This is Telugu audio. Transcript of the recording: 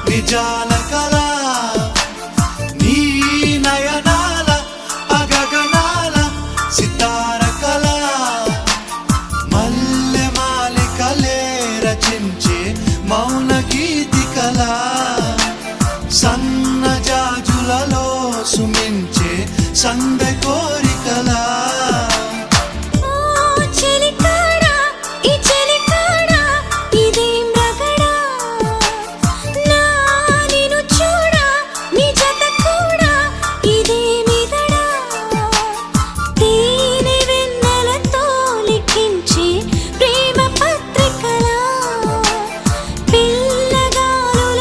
నిజాల కళ నీ నయనాల అగగనాల సితార కళ మల్లె మాలికలే రచించే మౌన గీతి కళ సన్న జాజులలో సుమించే సంద